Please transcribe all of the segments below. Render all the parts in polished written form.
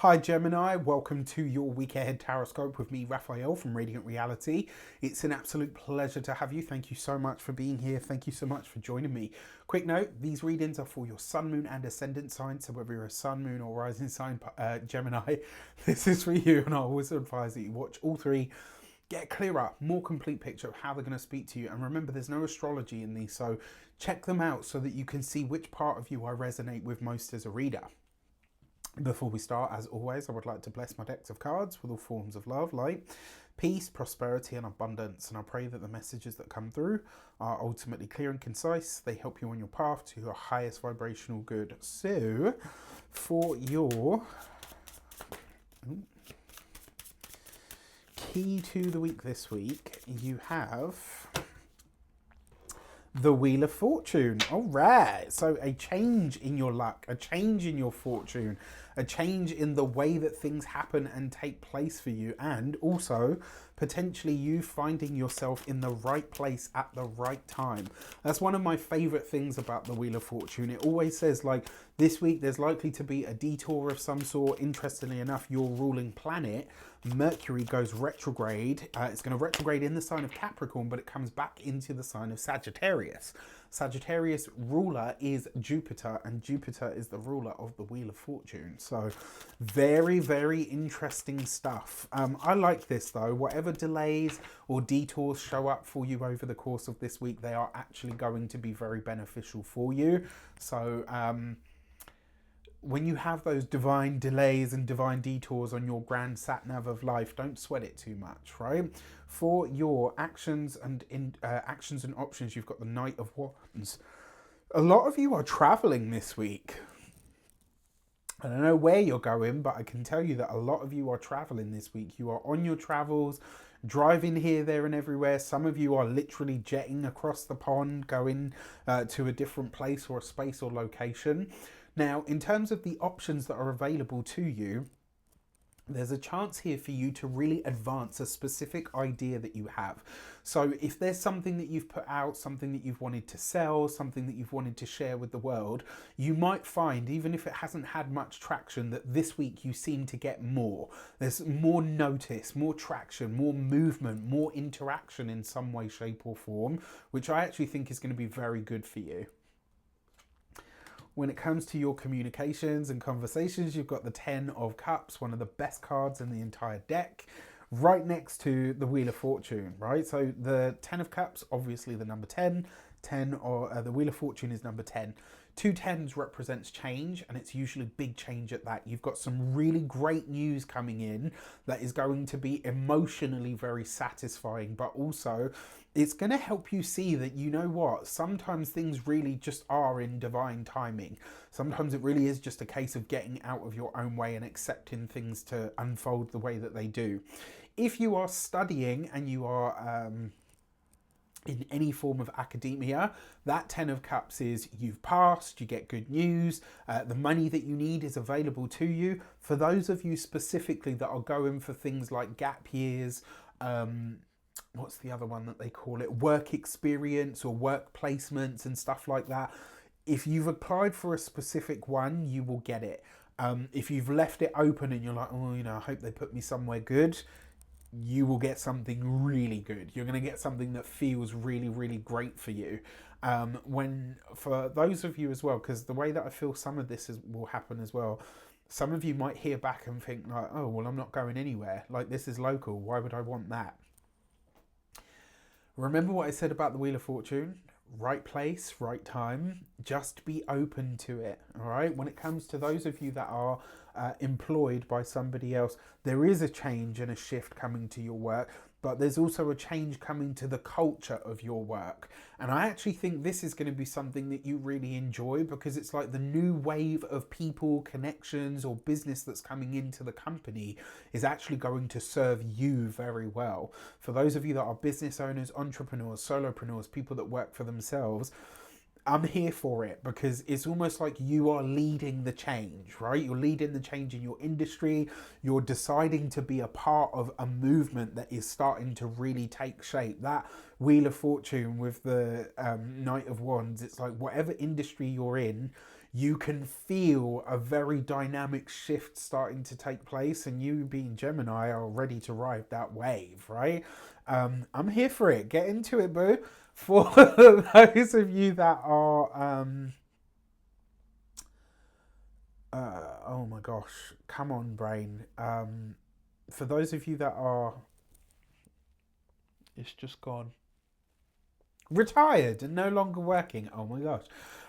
Hi Gemini, welcome to your week ahead Taroscope with me, Raphael from Radiant Reality. It's an absolute pleasure to have you. Thank you so much for being here. Thank you so much for joining me. Quick note, these readings are for your sun, moon and ascendant sign. So whether you're a sun, moon or rising sign, Gemini, this is for you. And I always advise that you watch all three. Get a clearer, more complete picture of how they're going to speak to you. And remember, there's no astrology in these, so check them out so that you can see which part of you I resonate with most as a reader. Before we start, as always, I would like to bless my decks of cards with all forms of love, light, peace, prosperity, and abundance. And I pray that the messages that come through are ultimately clear and concise. They help you on your path to your highest vibrational good. So, for your key to the week this week, you have the Wheel of Fortune. All right. So a change in your luck, a change in your fortune, a change in the way that things happen and take place for you, and also potentially you finding yourself in the right place at the right time. That's one of my favorite things about the Wheel of Fortune. It always says, like, this week there's likely to be a detour of some sort. Interestingly enough, your ruling planet, Mercury, goes retrograde. It's going to retrograde in the sign of Capricorn, but it comes back into the sign of Sagittarius. Sagittarius ruler is Jupiter, and Jupiter is the ruler of the Wheel of Fortune. So very, very interesting stuff. I like this though. Whatever delays or detours show up for you over the course of this week, they are actually going to be very beneficial for you. So when you have those divine delays and divine detours on your grand sat nav of life, don't sweat it too much, right? For your actions and actions and options, you've got the Knight of Wands. A lot of you are traveling this week. I don't know where you're going, but I can tell you that a lot of you are traveling this week. You are on your travels, driving here, there and everywhere. Some of you are literally jetting across the pond, going to a different place or a space or location. Now, in terms of the options that are available to you, there's a chance here for you to really advance a specific idea that you have. So if there's something that you've put out, something that you've wanted to sell, something that you've wanted to share with the world, you might find, even if it hasn't had much traction, that this week you seem to get more. There's more notice, more traction, more movement, more interaction in some way, shape or form, which I actually think is going to be very good for you. When it comes to your communications and conversations, you've got the 10 of Cups, one of the best cards in the entire deck, right next to the Wheel of Fortune, right? So the 10 of Cups, obviously the number 10, the Wheel of Fortune is number 10. Two tens represents change, and it's usually big change at that. You've got some really great news coming in that is going to be emotionally very satisfying, but also it's going to help you see that, you know what, sometimes things really just are in divine timing. Sometimes it really is just a case of getting out of your own way and accepting things to unfold the way that they do. If you are studying and you are in any form of academia, that 10 of Cups is you've passed, you get good news, the money that you need is available to you. For those of you specifically that are going for things like gap years, what's the other one that they call it, work experience or work placements and stuff like that, if you've applied for a specific one, you will get it. If you've left it open and you're like, oh, you know, I hope they put me somewhere good, you will get something really good. You're going to get something that feels really, really great for you. For those of you as well, because the way that I feel some of this will happen as well, some of you might hear back and think like, oh, well, I'm not going anywhere. Like, this is local. Why would I want that? Remember what I said about the Wheel of Fortune? Right place, right time. Just be open to it, all right? When it comes to those of you that are employed by somebody else, there is a change and a shift coming to your work, but there's also a change coming to the culture of your work. And I actually think this is going to be something that you really enjoy, because it's like the new wave of people, connections or business that's coming into the company is actually going to serve you very well. For those of you that are business owners, entrepreneurs, solopreneurs, people that work for themselves, I'm here for it, because it's almost like you are leading the change, right? You're leading the change in your industry. You're deciding to be a part of a movement that is starting to really take shape. That Wheel of Fortune with the Knight of Wands, it's like whatever industry you're in, you can feel a very dynamic shift starting to take place, and you being Gemini are ready to ride that wave, right? I'm here for it. Get into it, boo. For those of you that are oh my gosh, come on, brain. For those of you that are, it's just gone, retired and no longer working. Oh my gosh.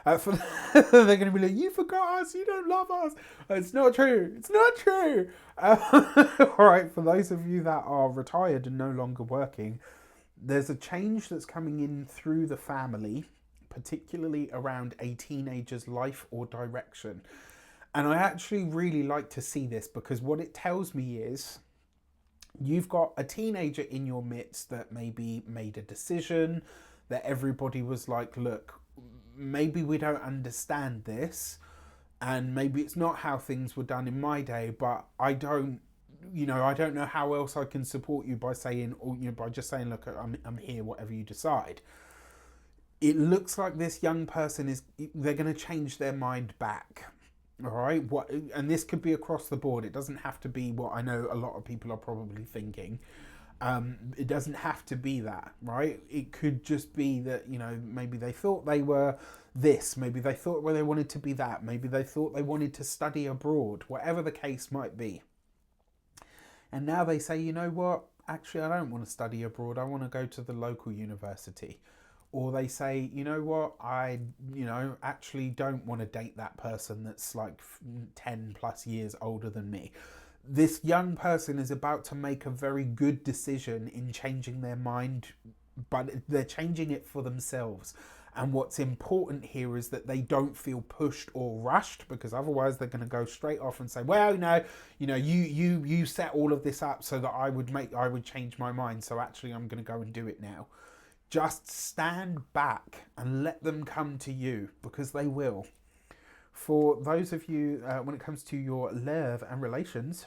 They're going to be like, you forgot us, you don't love us. It's not true. It's not true. All right, for those of you that are retired and no longer working, there's a change that's coming in through the family, particularly around a teenager's life or direction. And I actually really like to see this, because what it tells me is you've got a teenager in your midst that maybe made a decision that everybody was like, look, maybe we don't understand this, and maybe it's not how things were done in my day, but I don't know how else I can support you by saying, or by just saying, look, I'm here, whatever you decide. It looks like this young person they're going to change their mind back. All right, and this could be across the board. It doesn't have to be what I know a lot of people are probably thinking. It doesn't have to be that, right? It could just be that, maybe they thought they were this, maybe they thought they wanted to be that, maybe they thought they wanted to study abroad, whatever the case might be. And now they say, you know what, actually I don't want to study abroad, I want to go to the local university. Or they say, you know what, I actually don't want to date that person that's like 10 plus years older than me. This young person is about to make a very good decision in changing their mind, but they're changing it for themselves. And what's important here is that they don't feel pushed or rushed, because otherwise they're going to go straight off and say, well, no, you set all of this up so that I would change my mind. So actually I'm going to go and do it now. Just stand back and let them come to you, because they will. For those of you, when it comes to your love and relations,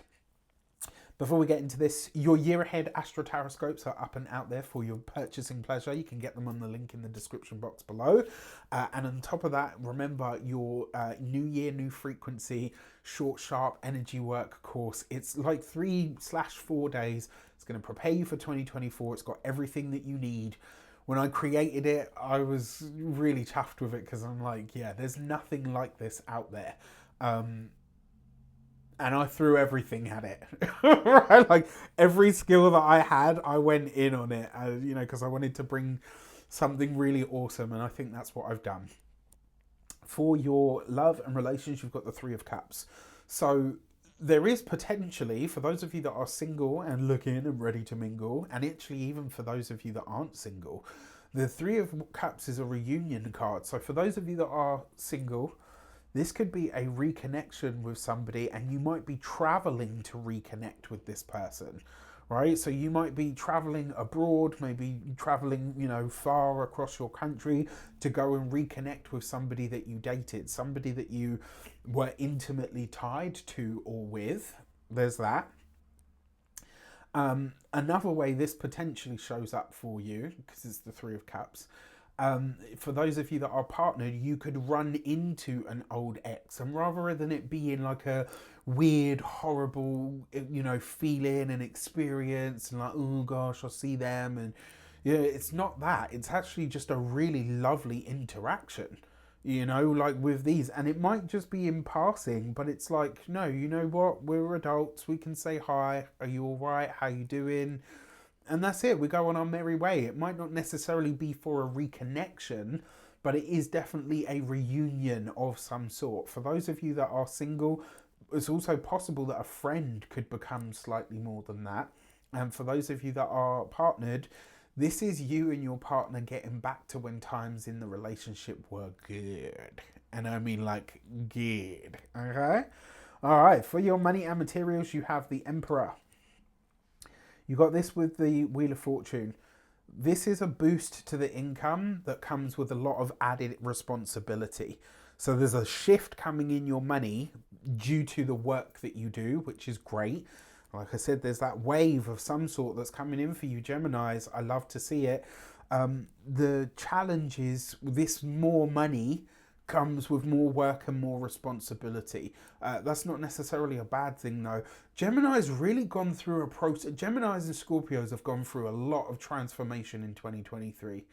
before we get into this, your year ahead Astro Taroscopes are up and out there for your purchasing pleasure. You can get them on the link in the description box below. And on top of that, remember your New Year, New Frequency Short Sharp Energy Work course. It's like 3/4 days. It's going to prepare you for 2024. It's got everything that you need. When I created it, I was really chuffed with it, because I'm like, yeah, there's nothing like this out there. And I threw everything at it. Right? Like every skill that I had, I went in on it, because I wanted to bring something really awesome. And I think that's what I've done. For your love and relations, you've got the Three of Cups. So there is potentially, for those of you that are single and looking and ready to mingle, and actually even for those of you that aren't single, the Three of Cups is a reunion card. So for those of you that are single, this could be a reconnection with somebody, and you might be traveling to reconnect with this person, right? So you might be traveling abroad, maybe traveling, far across your country to go and reconnect with somebody that you dated, somebody that you were intimately tied to or with. There's that. Another way this potentially shows up for you, because it's the Three of Cups, for those of you that are partnered, you could run into an old ex, and rather than it being like a weird, horrible, feeling and experience, and like, oh gosh, I'll see them, and it's not that. It's actually just a really lovely interaction, like with these, and it might just be in passing, but it's like, no, you know what? We're adults. We can say hi. Are you all right? How you doing? And that's it. We go on our merry way. It might not necessarily be for a reconnection, but it is definitely a reunion of some sort. For those of you that are single, it's also possible that a friend could become slightly more than that. And for those of you that are partnered, this is you and your partner getting back to when times in the relationship were good. And I mean like good. Okay? All right. For your money and materials, you have the Emperor. You got this with the Wheel of Fortune. This is a boost to the income that comes with a lot of added responsibility. So there's a shift coming in your money due to the work that you do, which is great. Like I said, there's that wave of some sort that's coming in for you, Geminis. I love to see it. The challenge is this more money comes with more work and more responsibility. That's not necessarily a bad thing though. Gemini's really gone through a process. Geminis and Scorpios have gone through a lot of transformation in 2023.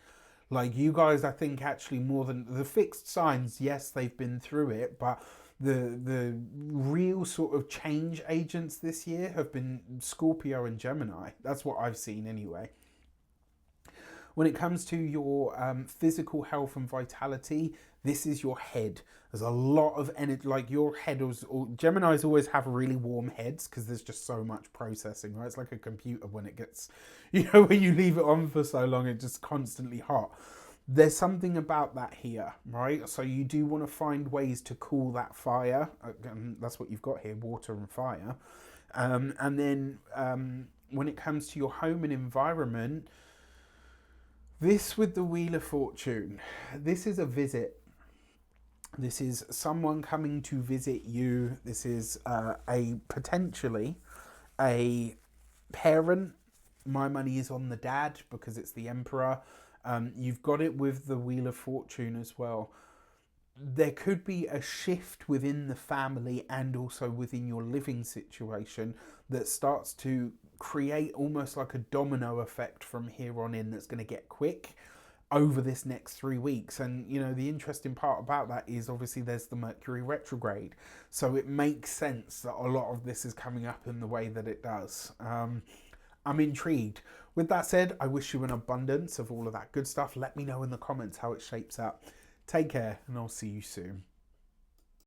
Like you guys, I think actually more than the fixed signs, yes, they've been through it, but the real sort of change agents this year have been Scorpio and Gemini. That's what I've seen anyway. When it comes to your physical health and vitality, this is your head. There's a lot of energy, like your head was. Geminis always have really warm heads because there's just so much processing, right? It's like a computer when it gets, when you leave it on for so long, it's just constantly hot. There's something about that here, right? So you do want to find ways to cool that fire. That's what you've got here, water and fire. And then when it comes to your home and environment, this with the Wheel of Fortune, this is a visit. This is someone coming to visit you. This is potentially a parent. My money is on the dad because it's the Emperor. You've got it with the Wheel of Fortune as well. There could be a shift within the family and also within your living situation that starts to create almost like a domino effect from here on in that's going to get quick over this next 3 weeks. And the interesting part about that is obviously there's the Mercury retrograde, so it makes sense that a lot of this is coming up in the way that it does. I'm intrigued. With that said, I wish you an abundance of all of that good stuff. Let me know in the comments how it shapes up. Take care, and I'll see you soon.